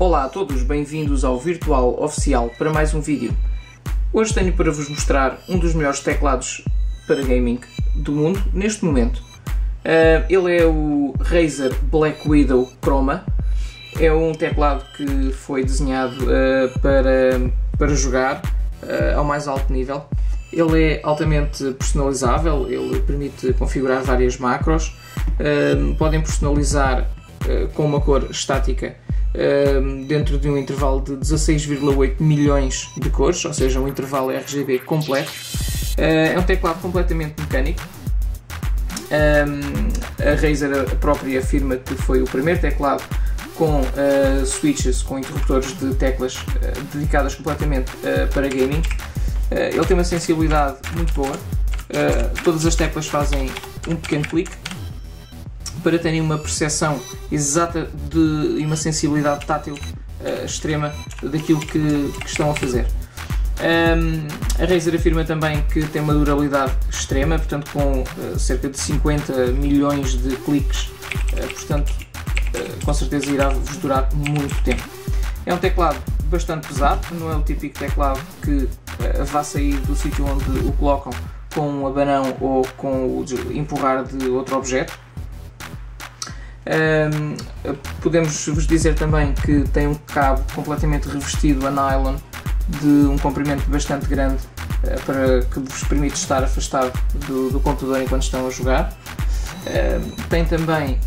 Olá a todos, bem-vindos ao Virtual Oficial para mais um vídeo. Hoje tenho para vos mostrar um dos melhores teclados para gaming do mundo neste momento. Ele é o Razer Black Widow Chroma. É um teclado que foi desenhado para jogar ao mais alto nível. Ele é altamente personalizável, ele permite configurar várias macros. Podem personalizar com uma cor estática dentro de um intervalo de 16,8 milhões de cores, ou seja, um intervalo RGB completo. É um teclado completamente mecânico. A Razer a própria afirma que foi o primeiro teclado com switches, com interruptores de teclas dedicadas completamente para gaming. Ele tem uma sensibilidade muito boa. Todas as teclas fazem um pequeno clique para terem uma percepção exata e uma sensibilidade tátil extrema daquilo que estão a fazer. A Razer afirma também que tem uma durabilidade extrema, portanto com cerca de 50 milhões de cliques, portanto com certeza irá-vos durar muito tempo. É um teclado bastante pesado, não é o típico teclado que vá sair do sítio onde o colocam com um abanão ou com o empurrar de outro objeto. Podemos vos dizer também que tem um cabo completamente revestido a nylon de um comprimento bastante grande para que vos permite estar afastado do computador enquanto estão a jogar. Tem também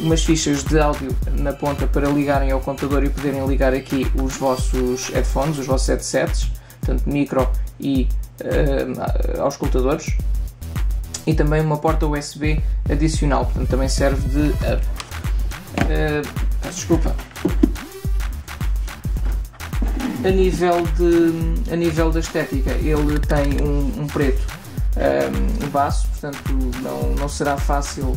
umas fichas de áudio na ponta para ligarem ao computador e poderem ligar aqui os vossos headphones, os vossos headsets, portanto micro e aos computadores. E também uma porta USB adicional, portanto também serve de hub. Desculpa. A nível da estética, ele tem um preto baço, portanto não será fácil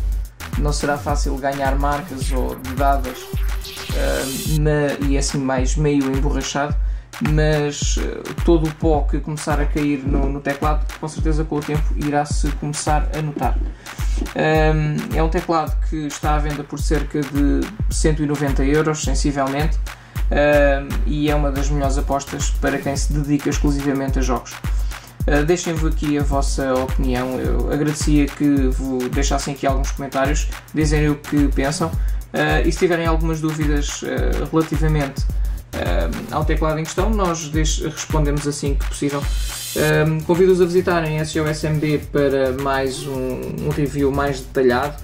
ganhar marcas ou dadas e assim mais meio emborrachado. Mas todo o pó que começar a cair no teclado, com certeza com o tempo irá-se começar a notar. É um teclado que está à venda por cerca de 190 €, sensivelmente, e é uma das melhores apostas para quem se dedica exclusivamente a jogos. Deixem-me aqui a vossa opinião, eu agradecia que deixassem aqui alguns comentários, dizem o que pensam, e se tiverem algumas dúvidas relativamente ao teclado em questão, nós respondemos assim que possível. Convido-os a visitarem SOSMB para mais um review mais detalhado,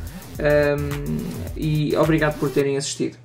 e obrigado por terem assistido.